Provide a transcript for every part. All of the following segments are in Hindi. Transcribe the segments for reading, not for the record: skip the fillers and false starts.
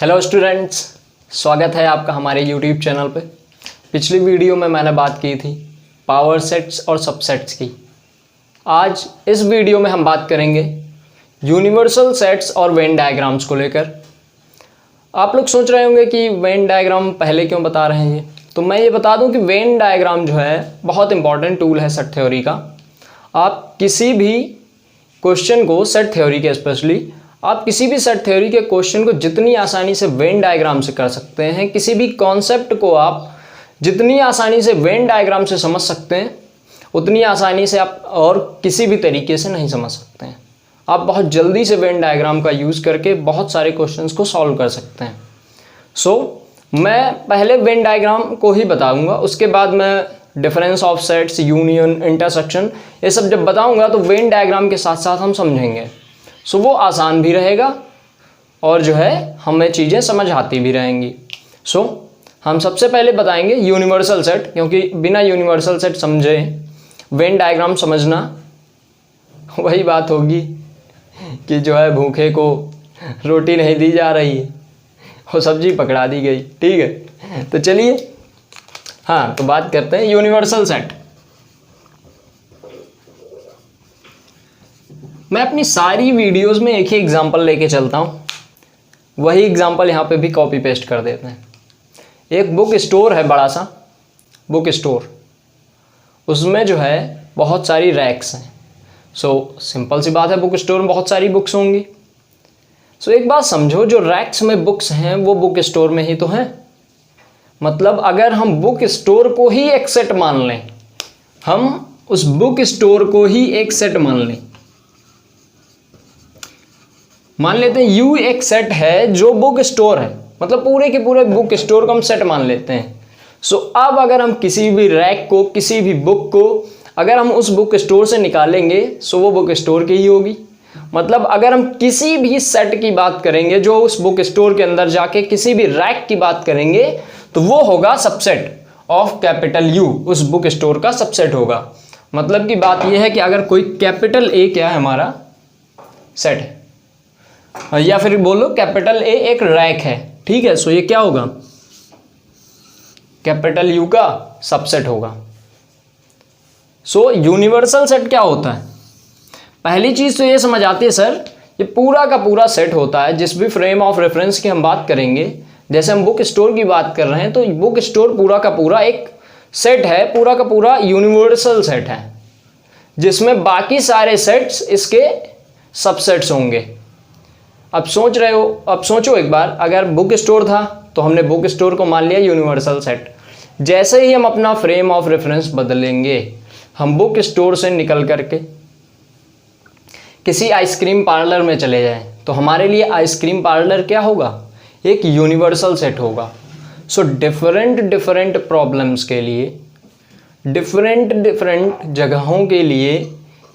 हेलो स्टूडेंट्स, स्वागत है आपका हमारे यूट्यूब चैनल पे। पिछली वीडियो में मैंने बात की थी पावर सेट्स और सबसेट्स की। आज इस वीडियो में हम बात करेंगे यूनिवर्सल सेट्स और वेन डायग्राम्स को लेकर। आप लोग सोच रहे होंगे कि वेन डायग्राम पहले क्यों बता रहे हैं तो मैं ये बता दूं कि वेन डायग्राम जो है बहुत इंपॉर्टेंट टूल है सेट थ्योरी का। आप किसी भी क्वेश्चन को सेट थ्योरी के स्पेशली आप किसी भी सेट थ्योरी के क्वेश्चन को जितनी आसानी से वेन डायग्राम से कर सकते हैं, किसी भी कॉन्सेप्ट को आप जितनी आसानी से वेन डायग्राम से समझ सकते हैं उतनी आसानी से आप और किसी भी तरीके से नहीं समझ सकते हैं। आप बहुत जल्दी से वेन डायग्राम का यूज़ करके बहुत सारे क्वेश्चंस को सॉल्व कर सकते हैं। मैं पहले वेन डायग्राम को ही बताऊंगा, उसके बाद मैं difference of sets, union, intersection ये सब जब बताऊंगा तो वेन डायग्राम के साथ साथ हम समझेंगे। वो आसान भी रहेगा और जो है हमें चीज़ें समझ आती भी रहेंगी। हम सबसे पहले बताएंगे यूनिवर्सल सेट, क्योंकि बिना यूनिवर्सल सेट समझे वेन डायग्राम समझना वही बात होगी कि जो है भूखे को रोटी नहीं दी जा रही है, वो सब्जी पकड़ा दी गई। ठीक है, तो चलिए तो बात करते हैं यूनिवर्सल सेट। मैं अपनी सारी वीडियोस में एक ही एग्जांपल लेके चलता हूँ, वही एग्जांपल यहाँ पे भी कॉपी पेस्ट कर देते हैं। एक बुक स्टोर है, बड़ा सा बुक स्टोर, उसमें जो है बहुत सारी रैक्स हैं। सिंपल सी बात है, बुक स्टोर में बहुत सारी बुक्स होंगी। एक बात समझो, जो रैक्स में बुक्स हैं वो बुक स्टोर में ही तो हैं। मतलब अगर हम बुक स्टोर को ही एक सेट मान लें, हम उस बुक स्टोर को ही एक सेट मान लें, मान लेते हैं यू एक सेट है जो बुक स्टोर है, मतलब पूरे के पूरे बुक स्टोर को हम सेट मान लेते हैं। अब अगर हम किसी भी रैक को, किसी भी बुक को अगर हम उस बुक स्टोर से निकालेंगे वो बुक स्टोर की ही होगी। मतलब अगर हम किसी भी सेट की बात करेंगे जो उस बुक स्टोर के अंदर जाके किसी भी रैक की बात करेंगे तो वो होगा सबसेट ऑफ कैपिटल यू, उस बुक स्टोर का सबसेट होगा। मतलब की बात यह है कि अगर कोई कैपिटल ए क्या है हमारा सेट है, या फिर बोलो कैपिटल ए एक रैक है, ठीक है, ये क्या होगा, कैपिटल यू का सबसेट होगा। यूनिवर्सल सेट क्या होता है? पहली चीज तो ये समझ आती है सर, ये पूरा का पूरा सेट होता है। जिस भी फ्रेम ऑफ रेफरेंस की हम बात करेंगे, जैसे हम बुक स्टोर की बात कर रहे हैं तो बुक स्टोर पूरा का पूरा एक सेट है, पूरा का पूरा यूनिवर्सल सेट है, जिसमें बाकी सारे सेट्स इसके सबसेट्स होंगे। अब सोच रहे हो, अब सोचो एक बार, अगर बुक स्टोर था तो हमने बुक स्टोर को मान लिया यूनिवर्सल सेट। जैसे ही हम अपना फ्रेम ऑफ रेफरेंस बदलेंगे, हम बुक स्टोर से निकल करके किसी आइसक्रीम पार्लर में चले जाएं तो हमारे लिए आइसक्रीम पार्लर क्या होगा, एक यूनिवर्सल सेट होगा। डिफरेंट डिफरेंट प्रॉब्लम्स के लिए, डिफरेंट डिफरेंट जगहों के लिए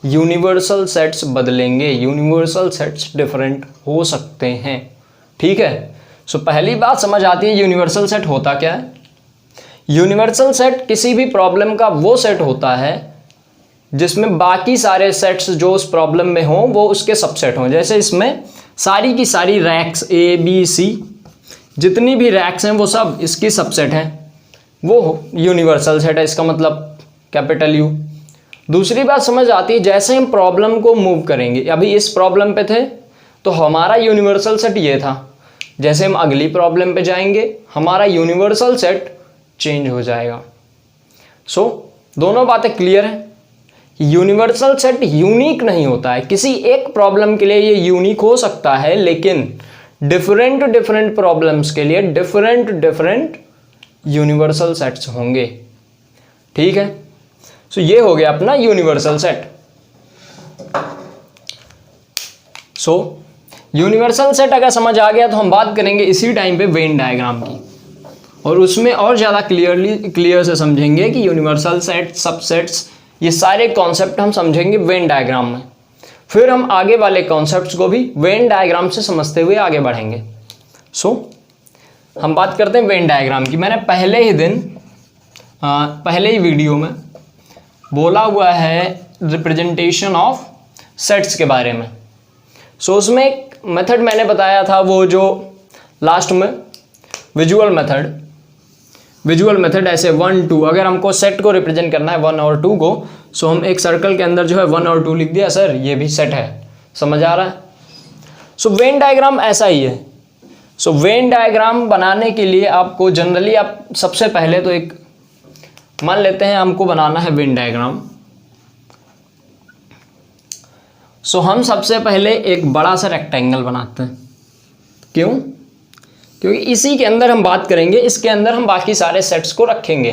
यूनिवर्सल सेट्स बदलेंगे, यूनिवर्सल सेट्स डिफरेंट हो सकते हैं। ठीक है, पहली बात समझ आती है यूनिवर्सल सेट होता क्या है। यूनिवर्सल सेट किसी भी प्रॉब्लम का वो सेट होता है जिसमें बाकी सारे सेट्स जो उस प्रॉब्लम में हों वो उसके सबसेट हों। जैसे इसमें सारी की सारी रैक्स ए बी सी, जितनी भी रैक्स हैं वो सब इसकी सबसेट हैं, वो यूनिवर्सल सेट है, इसका मतलब कैपिटल यू। दूसरी बात समझ आती है, जैसे हम प्रॉब्लम को मूव करेंगे, अभी इस प्रॉब्लम पे थे तो हमारा यूनिवर्सल सेट ये था, जैसे हम अगली प्रॉब्लम पे जाएंगे हमारा यूनिवर्सल सेट चेंज हो जाएगा। दोनों बातें क्लियर हैं। यूनिवर्सल सेट यूनिक नहीं होता है, किसी एक प्रॉब्लम के लिए ये यूनिक हो सकता है, लेकिन डिफरेंट डिफरेंट प्रॉब्लम्स के लिए डिफरेंट डिफरेंट यूनिवर्सल सेट्स होंगे। ठीक है, ये हो गया अपना यूनिवर्सल सेट। यूनिवर्सल सेट अगर समझ आ गया तो हम बात करेंगे इसी टाइम पे वेन डायग्राम की, और उसमें और ज़्यादा क्लियर से समझेंगे कि यूनिवर्सल सेट, सबसेट्स, ये सारे कॉन्सेप्ट हम समझेंगे वेन डायग्राम में। फिर हम आगे वाले कॉन्सेप्ट्स को भी वेन डायग्राम से समझते हुए आगे बढ़ेंगे। हम बात करते हैं वेन डायग्राम की। मैंने पहले ही वीडियो में बोला हुआ है रिप्रेजेंटेशन ऑफ सेट्स के बारे में। उसमें एक मेथड मैंने बताया था, वो जो लास्ट में विजुअल मेथड ऐसे 1 2, अगर हमको सेट को रिप्रेजेंट करना है 1 और 2 को, सो हम एक सर्कल के अंदर जो है 1 और 2 लिख दिया, सर ये भी सेट है, समझ आ रहा है। सो वेन डायग्राम ऐसा ही है। सो वेन डायग्राम बनाने के लिए आपको जनरली आप सबसे पहले तो एक मान लेते हैं हमको बनाना है वेन डायग्राम। सो हम सबसे पहले एक बड़ा सा रेक्टेंगल बनाते हैं। क्यों? क्योंकि इसी के अंदर हम बात करेंगे, इसके अंदर हम बाकी सारे सेट्स को रखेंगे।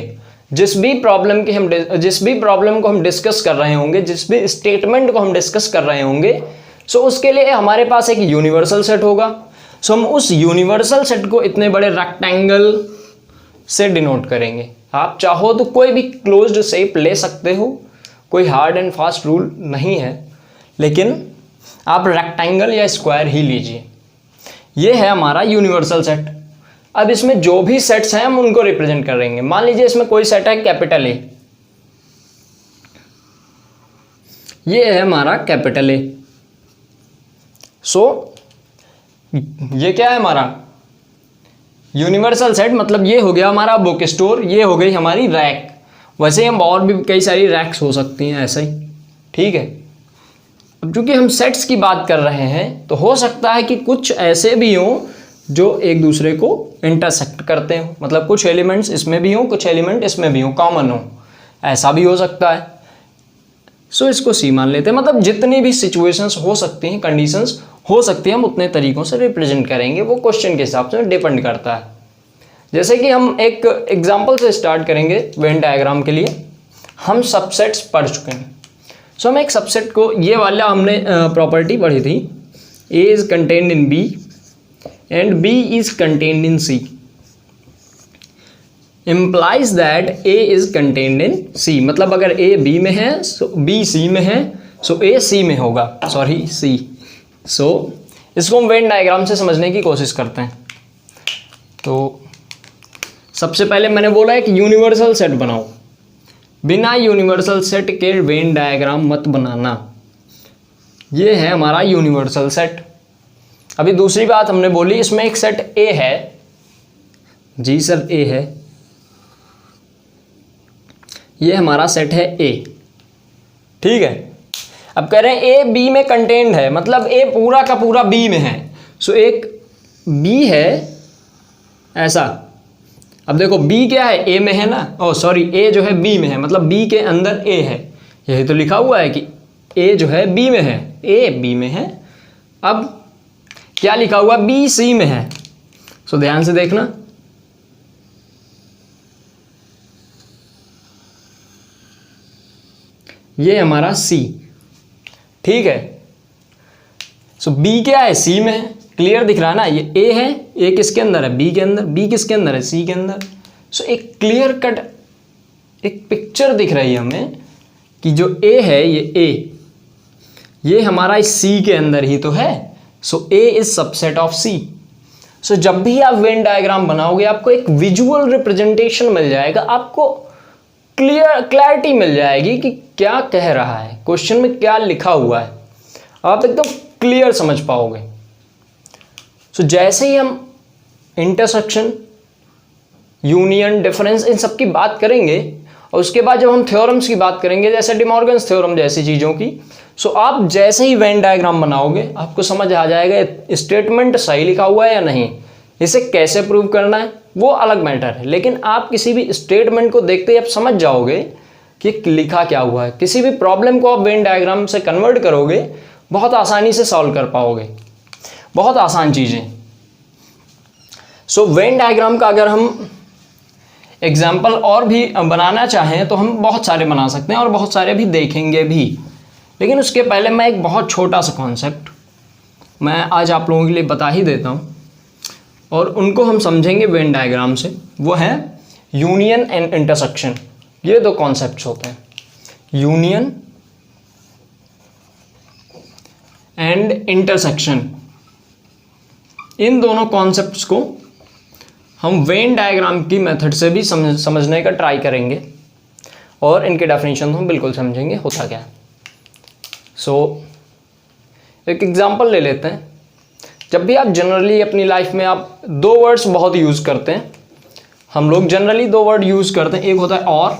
जिस भी प्रॉब्लम को हम डिस्कस कर रहे होंगे, जिस भी स्टेटमेंट को हम डिस्कस कर रहे होंगे, सो उसके लिए हमारे पास एक यूनिवर्सल सेट होगा। सो हम उस यूनिवर्सल सेट को इतने बड़े रेक्टेंगल से डिनोट करेंगे। आप चाहो तो कोई भी क्लोज्ड शेप ले सकते हो, कोई हार्ड एंड फास्ट रूल नहीं है, लेकिन आप रेक्टेंगल या स्क्वायर ही लीजिए। ये है हमारा यूनिवर्सल सेट। अब इसमें जो भी सेट्स हैं हम उनको रिप्रेजेंट करेंगे। मान लीजिए इसमें कोई सेट है कैपिटल ए, ये है हमारा कैपिटल ए। सो ये क्या है हमारा यूनिवर्सल सेट, मतलब ये हो गया हमारा बुक स्टोर, ये हो गई हमारी रैक। वैसे हम और भी कई सारी रैक्स हो सकती हैं ऐसा ही, ठीक है। अब चूंकि हम सेट्स की बात कर रहे हैं तो हो सकता है कि कुछ ऐसे भी हों जो एक दूसरे को इंटरसेक्ट करते हो, मतलब कुछ एलिमेंट्स इसमें भी हों, कुछ एलिमेंट इसमें भी हों, कॉमन हो, ऐसा भी हो सकता है। सो इसको सी मान लेते हैं। मतलब जितनी भी सिचुएशंस हो सकती हैं, कंडीशंस हो सकती हैं, हम उतने तरीकों से रिप्रेजेंट करेंगे। वो क्वेश्चन के हिसाब से डिपेंड करता है। जैसे कि हम एक एग्जांपल से स्टार्ट करेंगे वेन डायग्राम के लिए। हम सबसेट्स पढ़ चुके हैं। सो हम एक सबसेट को, ये वाला हमने प्रॉपर्टी पढ़ी थी, A is contained in B and B is contained in C, implies that A is contained in C। मतलब अगर A B में है, so B C में है, so A C में होगा, सॉरी C। सो इसको हम वेन डायग्राम से समझने की कोशिश करते हैं। तो सबसे पहले मैंने बोला है कि यूनिवर्सल सेट बनाओ। बिना यूनिवर्सल सेट के वेन डायग्राम मत बनाना। ये है हमारा यूनिवर्सल सेट। अभी दूसरी बात हमने बोली, इसमें एक सेट A है, जी सर A है, ये हमारा सेट है A, ठीक है। अब कह रहे हैं A B में कंटेन्ड है, मतलब A पूरा का पूरा B में है। सो एक B है ऐसा। अब देखो B क्या है, A में है ना, ओ सॉरी A जो है B में है, मतलब B के अंदर A है। यही तो लिखा हुआ है कि A जो है B में है, A B में है। अब क्या लिखा हुआ, B C में है। सो ध्यान से देखना, ये हमारा C, ठीक है। सो B क्या है, C में है, क्लियर दिख रहा है ना। ये A है, A किसके अंदर है, B के अंदर, B किसके अंदर है, C के अंदर। सो एक क्लियर कट एक पिक्चर दिख रही है हमें कि जो A है, ये A, ये हमारा इस C के अंदर ही तो है। सो A is subset of C। सो जब भी आप वेन डायग्राम बनाओगे आपको एक विजुअल रिप्रेजेंटेशन मिल जाएगा, आपको क्लैरिटी मिल जाएगी कि क्या कह रहा है, क्वेश्चन में क्या लिखा हुआ है, आप एकदम क्लियर समझ पाओगे। सो जैसे ही हम इंटरसेक्शन, यूनियन, डिफरेंस, इन सब की बात करेंगे, और उसके बाद जब हम थ्योरम्स की बात करेंगे, जैसे डिमॉर्गन्स थ्योरम जैसी चीज़ों की, सो आप जैसे ही वेन डायग्राम बनाओगे आपको समझ आ जाएगा स्टेटमेंट सही लिखा हुआ है या नहीं, इसे कैसे प्रूव करना है वो अलग मैटर है। लेकिन आप किसी भी स्टेटमेंट को देखते ही आप समझ जाओगे कि लिखा क्या हुआ है। किसी भी प्रॉब्लम को आप वेन डायग्राम से कन्वर्ट करोगे, बहुत आसानी से सॉल्व कर पाओगे, बहुत आसान चीज़ें। सो वेन डायग्राम का अगर हम एग्जाम्पल और भी बनाना चाहें तो हम बहुत सारे बना सकते हैं और बहुत सारे भी देखेंगे भी। लेकिन उसके पहले मैं एक बहुत छोटा सा कॉन्सेप्ट मैं आज आप लोगों के लिए बता ही देता हूँ, और उनको हम समझेंगे वेन डायग्राम से। वो है यूनियन एंड इंटरसेक्शन। ये दो कॉन्सेप्ट्स होते हैं, यूनियन एंड इंटरसेक्शन। इन दोनों कॉन्सेप्ट्स को हम वेन डायग्राम की मेथड से भी समझने का ट्राई करेंगे, और इनके डेफिनेशन हम बिल्कुल समझेंगे होता क्या है। सो एक एग्जांपल ले लेते हैं। जब भी आप जनरली अपनी लाइफ में आप दो वर्ड्स बहुत यूज़ करते हैं, हम लोग जनरली दो वर्ड यूज़ करते हैं, एक होता है और,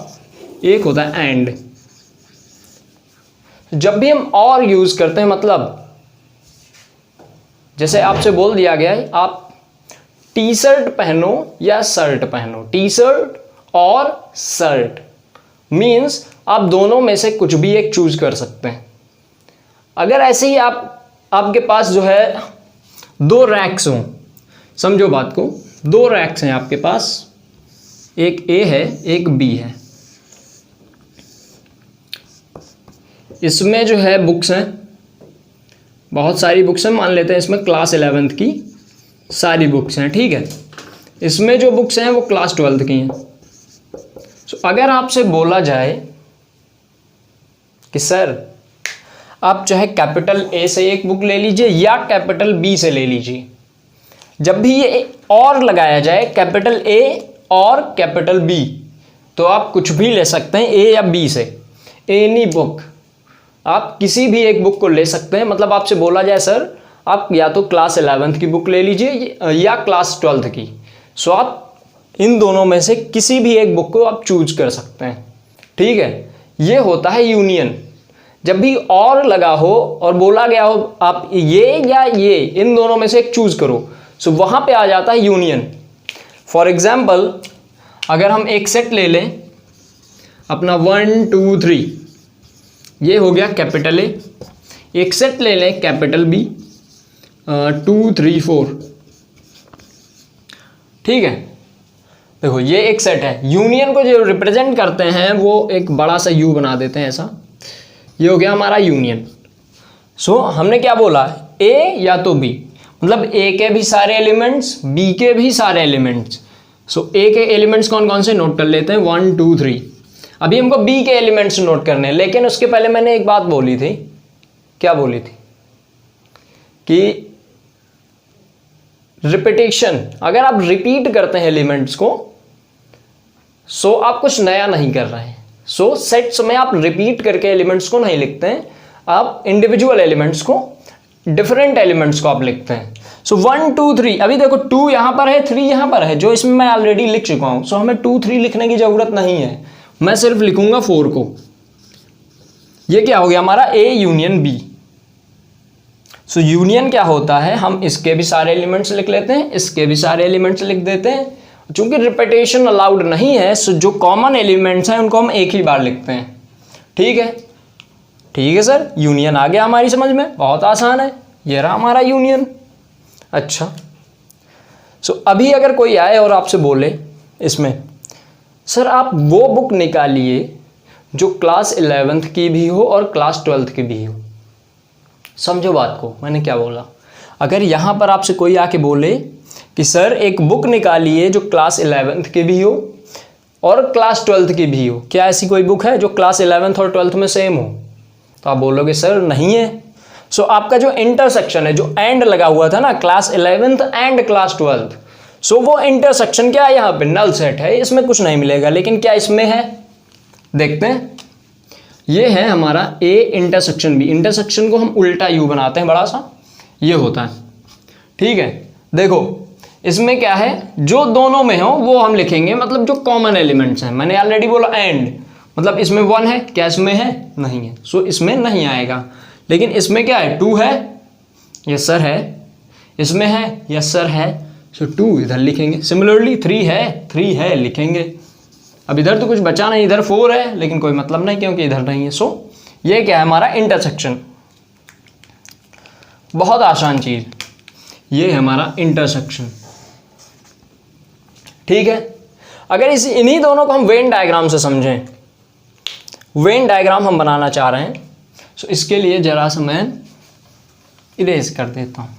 एक होता है एंड। जब भी हम और यूज़ करते हैं, मतलब जैसे आपसे बोल दिया गया है आप टी शर्ट पहनो या शर्ट पहनो, टी शर्ट और शर्ट मीन्स आप दोनों में से कुछ भी एक चूज कर सकते हैं। अगर ऐसे ही आपके पास जो है दो रैक्स हों, समझो बात को, दो रैक्स हैं आपके पास, एक ए है एक बी है, इसमें जो है बुक्स हैं, बहुत सारी बुक्स हैं, मान लेते हैं इसमें क्लास 11th की सारी बुक्स हैं, ठीक है। इसमें जो बुक्स हैं वो क्लास 12th की हैं। तो अगर आपसे बोला जाए कि सर आप चाहे कैपिटल ए से एक बुक ले लीजिए या कैपिटल बी से ले लीजिए, जब भी ये और लगाया जाए कैपिटल ए और कैपिटल बी, तो आप कुछ भी ले सकते हैं ए या बी से, एनी बुक, आप किसी भी एक बुक को ले सकते हैं। मतलब आपसे बोला जाए सर आप या तो क्लास 11th की बुक ले लीजिए या क्लास 12th की, सो आप इन दोनों में से किसी भी एक बुक को आप चूज कर सकते हैं, ठीक है। ये होता है यूनियन। जब भी और लगा हो और बोला गया हो आप ये या ये इन दोनों में से एक चूज करो, सो वहां पे आ जाता है यूनियन। फॉर एग्जाम्पल अगर हम एक सेट ले लें अपना 1 2 3, ये हो गया कैपिटल ए, एक सेट ले लें कैपिटल बी 2 3 4, ठीक है। देखो ये एक सेट है, यूनियन को जो रिप्रेजेंट करते हैं वो एक बड़ा सा यू बना देते हैं ऐसा, ये हो गया हमारा यूनियन। सो हमने क्या बोला, ए या तो बी, मतलब ए के भी सारे एलिमेंट्स बी के भी सारे एलिमेंट्स। सो ए के एलिमेंट्स कौन कौन से नोट कर लेते हैं 1 2 3। अभी हमको बी के एलिमेंट्स नोट करने हैं, लेकिन उसके पहले मैंने एक बात बोली थी, क्या बोली थी कि रिपीटेशन, अगर आप रिपीट करते हैं एलिमेंट्स को, सो आप कुछ नया नहीं कर रहे हैं। सो सेट्स में आप रिपीट करके एलिमेंट्स को नहीं लिखते हैं, आप इंडिविजुअल एलिमेंट्स को, डिफरेंट एलिमेंट्स को आप लिखते हैं। सो 1 2 3, अभी देखो 2 यहां पर है 3 यहां पर है, जो इसमें मैं ऑलरेडी लिख चुका हूं, सो हमें 2 3 लिखने की जरूरत नहीं है, मैं सिर्फ लिखूंगा 4 को। ये क्या हो गया हमारा A union B. So union क्या होता है, हम इसके भी सारे एलिमेंट्स लिख लेते हैं, इसके भी सारे एलिमेंट्स लिख देते हैं। चूंकि रिपीटेशन अलाउड नहीं है, सो जो कॉमन एलिमेंट्स हैं उनको हम एक ही बार लिखते हैं, ठीक है। ठीक है सर, यूनियन आ गया हमारी समझ में, बहुत आसान है, ये रहा हमारा यूनियन। अच्छा, सो अभी अगर कोई आए और आपसे बोले इसमें सर आप वो बुक निकालिए जो क्लास 11th की भी हो और क्लास 12th की भी हो, समझो बात को, मैंने क्या बोला। अगर यहाँ पर आपसे कोई आके बोले कि सर एक बुक निकालिए जो क्लास 11th की भी हो और क्लास 12th की भी हो, क्या ऐसी कोई बुक है जो क्लास 11th और 12th में सेम हो, तो आप बोलोगे सर नहीं है। सो आपका जो इंटरसेक्शन है, जो एंड लगा हुआ था ना, class 11th and class 12th, सो वो इंटरसेक्शन क्या है, यहाँ पे नल सेट है, इसमें कुछ नहीं मिलेगा। लेकिन क्या इसमें है, देखते हैं। ये है हमारा ए इंटरसेक्शन बी, इंटरसेक्शन को हम उल्टा यू बनाते हैं बड़ा सा, ये होता है, ठीक है। देखो इसमें क्या है, जो दोनों में हो वो हम लिखेंगे, मतलब जो कॉमन एलिमेंट्स हैं। मैंने ऑलरेडी बोला एंड, मतलब इसमें 1 है, क्या इसमें है, नहीं है, सो इसमें नहीं आएगा। लेकिन इसमें क्या है, 2 है, यस सर है, इसमें है, यस सर है, सो 2 इधर लिखेंगे। सिमिलरली 3 है लिखेंगे। अब इधर तो कुछ बचा नहीं, इधर 4 है, लेकिन कोई मतलब नहीं क्योंकि इधर नहीं है। सो ये क्या है हमारा इंटरसेक्शन, बहुत आसान चीज, ये है हमारा इंटरसेक्शन, ठीक है। अगर इन्हीं दोनों को हम वेन डायग्राम से समझें, वेन डायग्राम हम बनाना चाह रहे हैं, सो इसके लिए जरा सा मैं इरेज कर देता हूं।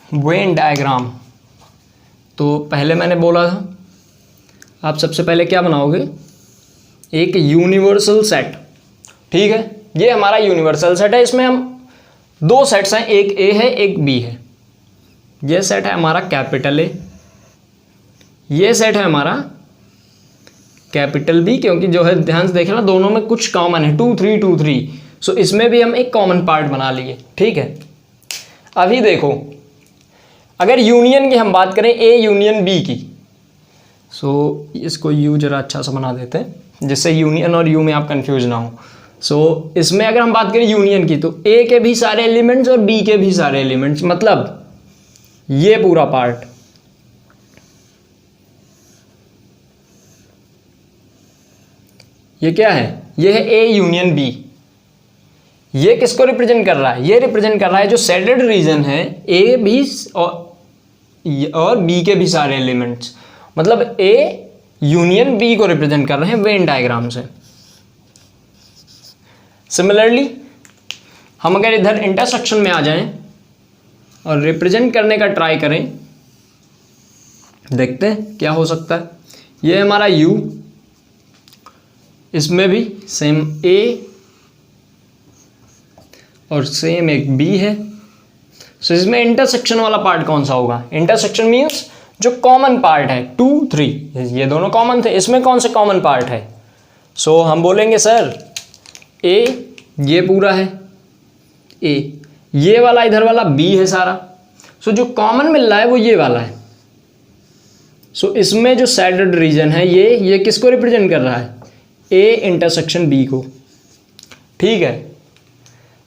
वेन डायग्राम, तो पहले मैंने बोला था आप सबसे पहले क्या बनाओगे, एक यूनिवर्सल सेट, ठीक है। ये हमारा यूनिवर्सल सेट है, इसमें हम 2 सेट्स हैं, एक ए है एक बी है। ये सेट है हमारा कैपिटल ए, ये सेट है हमारा कैपिटल बी, क्योंकि जो है ध्यान से देखें ना दोनों में कुछ कॉमन है, 2 3 2 3, सो इसमें भी हम एक कॉमन पार्ट बना लिए। ठीक है, अभी देखो अगर यूनियन की हम बात करें ए यूनियन बी की, सो इसको यू जरा अच्छा सा बना देते हैं जिससे यूनियन और यू में आप कंफ्यूज ना हो। सो इसमें अगर हम बात करें यूनियन की, तो ए के भी सारे एलिमेंट्स और बी के भी सारे एलिमेंट्स, मतलब ये पूरा पार्ट, ये क्या है, ये है ए यूनियन बी। ये किसको रिप्रेजेंट कर रहा है, ये रिप्रेजेंट कर रहा है जो शेडेड रीजन है ए बी और बी के भी सारे एलिमेंट्स, मतलब ए यूनियन बी को रिप्रेजेंट कर रहे हैं वेन डायग्राम से। सिमिलरली हम अगर इधर इंटरसेक्शन में आ जाएं और रिप्रेजेंट करने का ट्राई करें, देखते हैं क्या हो सकता है। ये हमारा यू, इसमें भी सेम ए और सेम एक बी है। सो इसमें इंटरसेक्शन वाला पार्ट कौन सा होगा, इंटरसेक्शन मीन्स जो कॉमन पार्ट है 2 3, ये दोनों कॉमन थे, इसमें कौन सा कॉमन पार्ट है। सो हम बोलेंगे सर ए ये पूरा है ए, ये वाला इधर वाला बी है सारा। सो जो कॉमन मिल रहा है वो ये वाला है। सो इसमें जो शेडेड रीजन है ये किसको रिप्रेजेंट कर रहा है, ए इंटरसेक्शन बी को। ठीक है,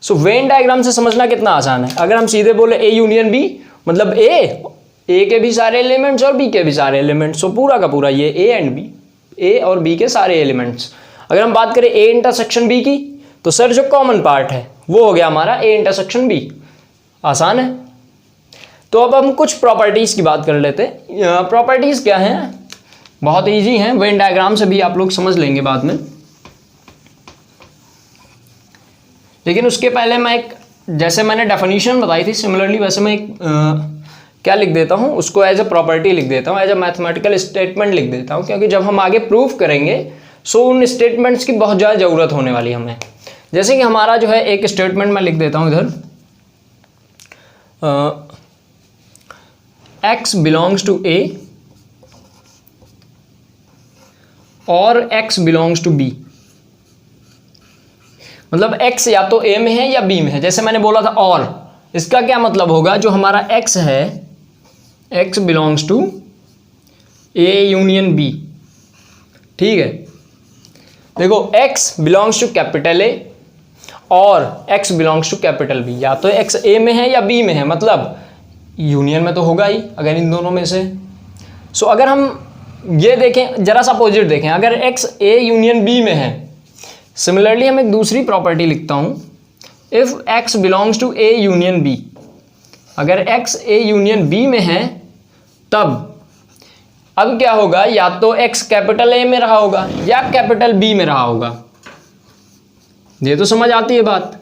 सो वेन डायग्राम से समझना कितना आसान है। अगर हम सीधे बोले ए यूनियन बी, मतलब ए के भी सारे एलिमेंट्स और बी के भी सारे एलिमेंट्स, सो पूरा का पूरा ये ए एंड बी, ए और बी के सारे एलिमेंट्स। अगर हम बात करें ए इंटरसेक्शन बी की, तो सर जो कॉमन पार्ट है वो हो गया हमारा ए इंटरसेक्शन बी। आसान है। तो अब हम कुछ प्रॉपर्टीज की बात कर लेते हैं। प्रॉपर्टीज क्या हैं, बहुत इजी हैं, वेन डायग्राम से भी आप लोग समझ लेंगे बाद में। लेकिन उसके पहले मैं एक, जैसे मैंने डेफिनेशन बताई थी सिमिलरली वैसे मैं एक क्या लिख देता हूँ, उसको एज ए प्रॉपर्टी लिख देता हूँ, एज ए मैथमेटिकल स्टेटमेंट लिख देता हूँ, क्योंकि जब हम आगे प्रूफ करेंगे सो उन स्टेटमेंट्स की बहुत ज़्यादा ज़रूरत होने वाली हमें। जैसे कि हमारा जो है एक स्टेटमेंट मैं लिख देता हूँ इधर, x बिलोंग्स टू a और x बिलोंग्स टू b, मतलब x या तो a में है या b में है। जैसे मैंने बोला था और, इसका क्या मतलब होगा, जो हमारा x है x belongs to a union b। ठीक है, देखो x belongs to capital A और x belongs to capital B, या तो x A में है या B में है, मतलब यूनियन में तो होगा ही अगर इन दोनों में से। सो अगर हम ये देखें, जरा सा अपोजिट देखें, अगर x A यूनियन B में है, सिमिलरली हम एक दूसरी प्रॉपर्टी लिखता हूँ, if x belongs to A union B, अगर x A यूनियन B में है तब अब क्या होगा, या तो x कैपिटल A में रहा होगा या कैपिटल B में रहा होगा। ये तो समझ आती है बात।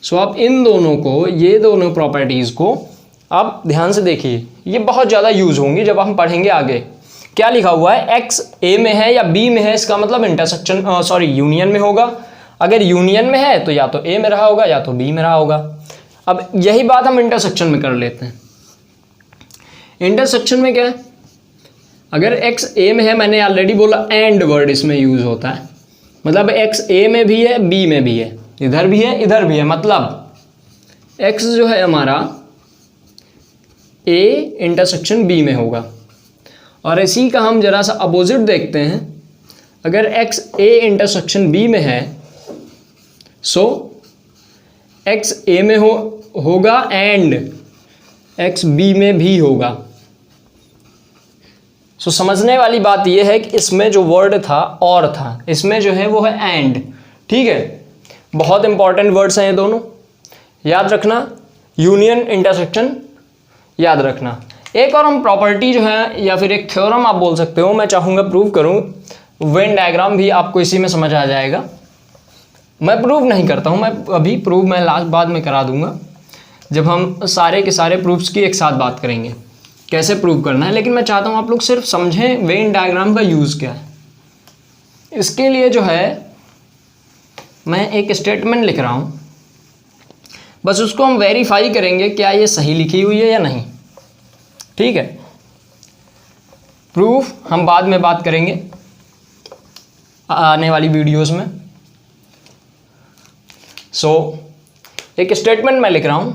सो आप इन दोनों को, ये दोनों प्रॉपर्टीज़ को आप ध्यान से देखिए, ये बहुत ज़्यादा यूज़ होंगी जब हम पढ़ेंगे आगे। क्या लिखा हुआ है, x A में है या B में है, इसका मतलब इंटरसेक्शन यूनियन में होगा। अगर यूनियन में है तो या तो A में रहा होगा या तो B में रहा होगा। अब यही बात हम इंटरसेक्शन में कर लेते हैं। इंटरसेक्शन में क्या है, अगर x A में है, मैंने ऑलरेडी बोला एंड वर्ड इसमें यूज़ होता है, मतलब x A में भी है B में भी है, इधर भी है इधर भी है, मतलब x जो है हमारा A इंटरसेक्शन B में होगा। और इसी का हम जरा सा अपोजिट देखते हैं, अगर x A इंटरसेक्शन B में है सो x A में होगा एंड x B में भी होगा। सो समझने वाली बात यह है कि इसमें जो वर्ड था और था, इसमें जो है वो है एंड। ठीक है, बहुत इंपॉर्टेंट वर्ड्स हैं ये दोनों, याद रखना, यूनियन इंटरसेक्शन याद रखना। एक और हम प्रॉपर्टी जो है या फिर एक थ्योरम आप बोल सकते हो, मैं चाहूँगा प्रूव करूँ, वेन डायग्राम भी आपको इसी में समझ आ जाएगा। मैं प्रूव नहीं करता हूँ, मैं अभी प्रूव मैं लास्ट बाद में करा दूँगा जब हम सारे के सारे प्रूफ्स की एक साथ बात करेंगे कैसे प्रूव करना है। लेकिन मैं चाहता हूँ आप लोग सिर्फ समझें वेन डायग्राम का यूज़ क्या है। इसके लिए जो है मैं एक स्टेटमेंट लिख रहा हूँ, बस उसको हम वेरीफाई करेंगे क्या ये सही लिखी हुई है या नहीं। ठीक है, प्रूफ हम बाद में बात करेंगे। आने वाली वीडियोस में। सो एक स्टेटमेंट मैं लिख रहा हूं,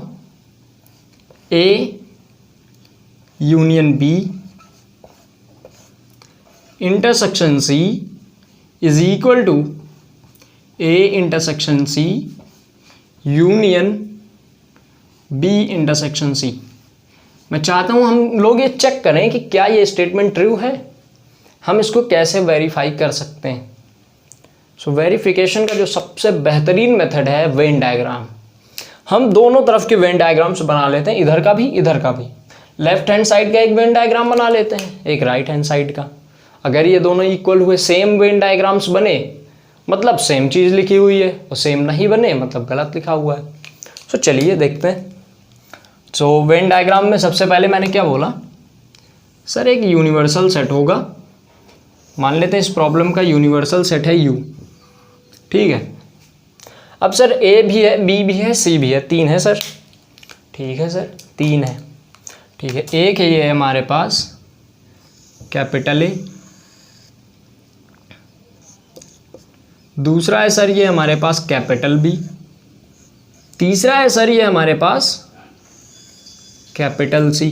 A union B intersection C is equal to A intersection C union B intersection C. मैं चाहता हूं हम लोग ये चेक करें कि क्या ये स्टेटमेंट ट्रू है। हम इसको कैसे वेरीफाई कर सकते हैं? सो वेरिफिकेशन का जो सबसे बेहतरीन मेथड है वेन डायग्राम। हम दोनों तरफ के वेन डायग्राम्स बना लेते हैं, इधर का भी इधर का भी। लेफ्ट हैंड साइड का एक वेन डायग्राम बना लेते हैं, एक राइट हैंड साइड का। अगर ये दोनों इक्वल हुए, सेम वेन डायग्राम्स बने मतलब सेम चीज़ लिखी हुई है, और सेम नहीं बने मतलब गलत लिखा हुआ है। सो चलिए देखते हैं। सो वेन डायग्राम में सबसे पहले मैंने क्या बोला, सर एक यूनिवर्सल सेट होगा। मान लेते हैं इस प्रॉब्लम का यूनिवर्सल सेट है यू, ठीक है। अब सर ए भी है, बी भी है, सी भी है, 3 है सर, ठीक है सर 3 है, ठीक है। एक है ये हमारे पास कैपिटल ए, दूसरा है सर ये हमारे पास कैपिटल बी, तीसरा है सर ये हमारे पास कैपिटल सी,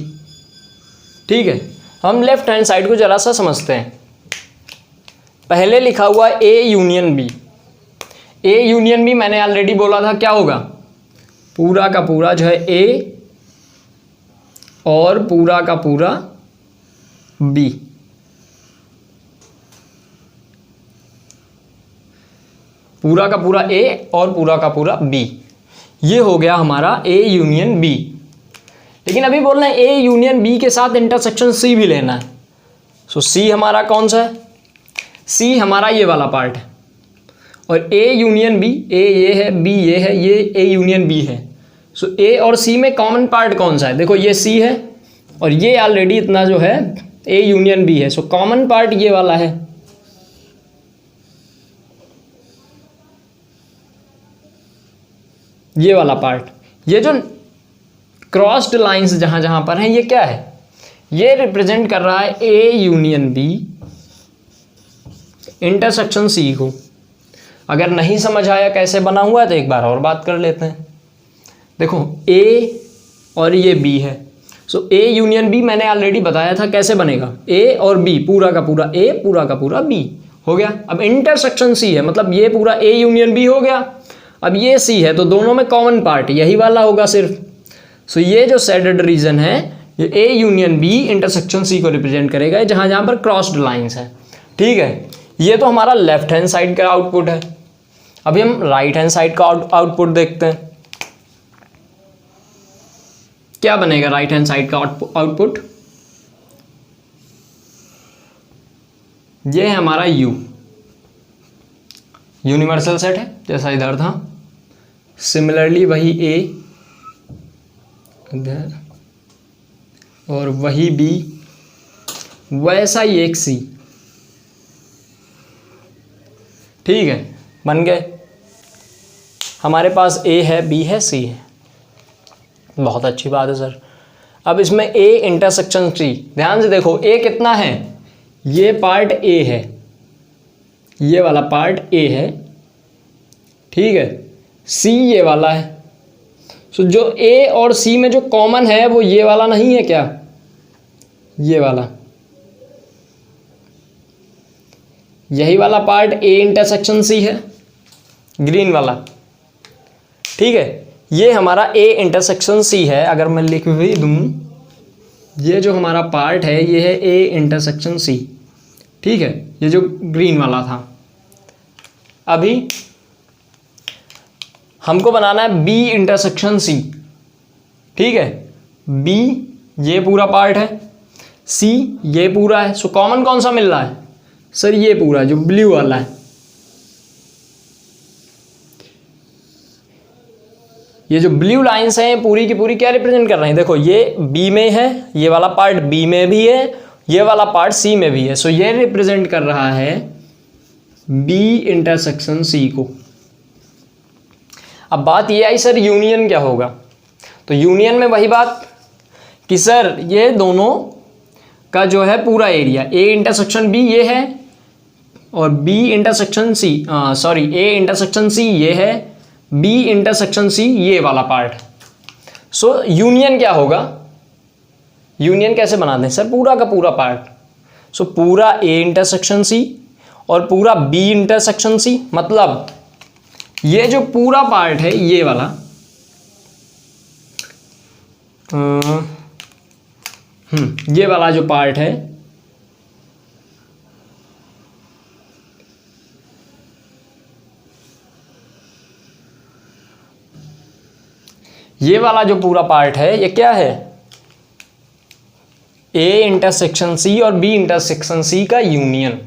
ठीक है। हम लेफ्ट हैंड साइड को जरा सा समझते हैं। पहले लिखा हुआ A union B. A union B मैंने ऑलरेडी बोला था क्या होगा, पूरा का पूरा जो है ए और पूरा का पूरा बी। पूरा का पूरा ए और पूरा का पूरा बी, ये हो गया हमारा ए यूनियन बी। लेकिन अभी बोल रहे हैं ए यूनियन बी के साथ इंटरसेक्शन सी भी लेना है। सो सी हमारा कौन सा है, सी हमारा ये वाला पार्ट है, और ए यूनियन बी, ए ये है, बी ये है, ये ए यूनियन बी है। सो ए और सी में कॉमन पार्ट कौन सा है, देखो ये सी है और ये ऑलरेडी इतना जो है ए यूनियन बी है। सो कॉमन पार्ट ये वाला है, ये वाला पार्ट। ये जो क्रॉस्ड लाइंस जहां जहां पर हैं ये क्या है, ये रिप्रेजेंट कर रहा है A union B intersection C को। अगर नहीं समझ आया कैसे बना हुआ है तो एक बार और बात कर लेते हैं। देखो ए और ये बी है, सो ए यूनियन बी मैंने ऑलरेडी बताया था कैसे बनेगा, ए और बी, पूरा का पूरा ए पूरा का पूरा बी हो गया। अब इंटरसेक्शन सी है मतलब ये पूरा ए यूनियन बी हो गया। अब ये सी है तो दोनों में कॉमन पार्ट यही वाला होगा सिर्फ। सो ये जो शेडेड रीजन है ये A union B intersection C को रिप्रेजेंट करेगा, जहां जहां पर क्रॉस्ड लाइंस है, ठीक है। ये तो हमारा लेफ्ट हैंड साइड का आउटपुट है। अभी हम राइट हैंड साइड का आउटपुट देखते हैं। क्या बनेगा राइट हैंड साइड का आउटपुट, ये है हमारा यू, यूनिवर्सल सेट है जैसा इधर था। सिमिलरली वही ए इधर और वही बी, वैसा ही एक सी, ठीक है। बन गए, हमारे पास ए है, बी है, सी है, बहुत अच्छी बात है सर। अब इसमें ए इंटरसेक्शन सी, ध्यान से देखो ए कितना है, ये पार्ट ए है, ये वाला पार्ट ए है, ठीक है। सी ये वाला है। सो जो ए और सी में जो कॉमन है वो ये वाला नहीं है क्या, ये वाला, यही वाला पार्ट ए इंटरसेक्शन सी है, ग्रीन वाला, ठीक है। ये हमारा ए इंटरसेक्शन सी है। अगर मैं लिख भी दूं, ये जो हमारा पार्ट है ये है ए इंटरसेक्शन सी, ठीक है, ये जो ग्रीन वाला था। अभी हमको बनाना है बी इंटरसेक्शन सी, ठीक है। बी ये पूरा पार्ट है, सी ये पूरा है। सो कॉमन कौन सा मिल रहा है सर, ये पूरा जो ब्लू वाला है, ये जो ब्लू लाइंस हैं पूरी की पूरी क्या रिप्रेजेंट कर रहे हैं, देखो ये बी में है, ये वाला पार्ट बी में भी है, ये वाला पार्ट सी में भी है। सो ये रिप्रेजेंट कर रहा है बी इंटरसेक्शन सी को। अब बात ये आई सर यूनियन क्या होगा, तो यूनियन में वही बात कि सर ये दोनों का जो है पूरा एरिया, ए इंटरसेक्शन बी ये है, और B intersection C, sorry A intersection C ये है, बी इंटरसेक्शन सी ये वाला पार्ट। सो यूनियन क्या होगा, यूनियन कैसे बनाते हैं सर, पूरा का पूरा पार्ट। सो पूरा ए इंटरसेक्शन सी और पूरा बी इंटरसेक्शन सी, मतलब ये जो पूरा पार्ट है ये वाला, ये वाला जो पार्ट है ये वाला जो पूरा पार्ट है ये क्या है, ए इंटरसेक्शन सी और बी इंटरसेक्शन सी का यूनियन।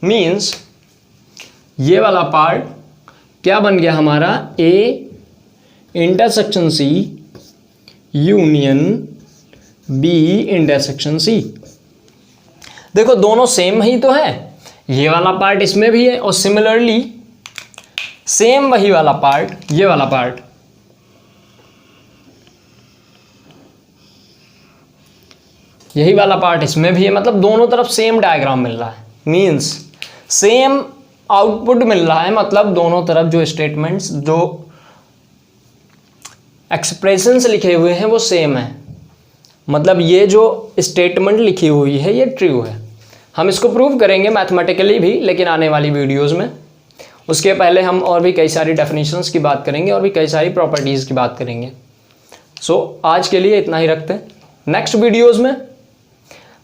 मीन्स ये वाला पार्ट क्या बन गया हमारा, A intersection C union B intersection C. देखो दोनों सेम ही तो है, ये वाला पार्ट इसमें भी है और सिमिलरली सेम वही वाला पार्ट, ये वाला पार्ट यही वाला पार्ट इसमें भी है, मतलब दोनों तरफ सेम डायग्राम मिल रहा है। मीन्स सेम आउटपुट मिल रहा है, मतलब दोनों तरफ जो स्टेटमेंट्स, जो एक्सप्रेशंस लिखे हुए हैं वो सेम है। मतलब ये जो स्टेटमेंट लिखी हुई है ये ट्रू है। हम इसको प्रूव करेंगे मैथमेटिकली भी, लेकिन आने वाली वीडियोस में। उसके पहले हम और भी कई सारी डेफिनेशंस की बात करेंगे और भी कई सारी प्रॉपर्टीज़ की बात करेंगे। सो आज के लिए इतना ही रखते हैं। नेक्स्ट वीडियोज़ में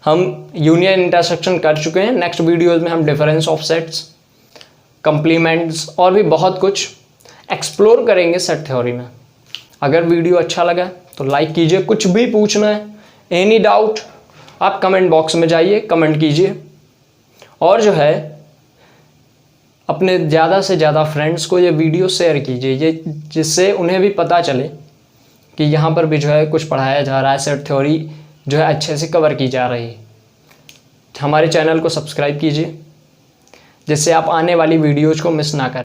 हम यूनियन इंटरसेक्शन कर चुके हैं, नेक्स्ट वीडियोज़ में हम डिफरेंस ऑफ सेट्स, कंप्लीमेंट्स और भी बहुत कुछ एक्सप्लोर करेंगे सेट थ्योरी में। अगर वीडियो अच्छा लगा तो लाइक कीजिए, कुछ भी पूछना है, एनी डाउट आप कमेंट बॉक्स में जाइए, कमेंट कीजिए। और जो है अपने ज़्यादा से ज़्यादा फ्रेंड्स को ये वीडियो शेयर कीजिए, ये जिससे उन्हें भी पता चले कि यहाँ पर भी जो है कुछ पढ़ाया जा रहा है, सेट थ्योरी जो है अच्छे से कवर की जा रही है। हमारे चैनल को सब्सक्राइब कीजिए जिससे आप आने वाली वीडियोज़ को मिस ना करें।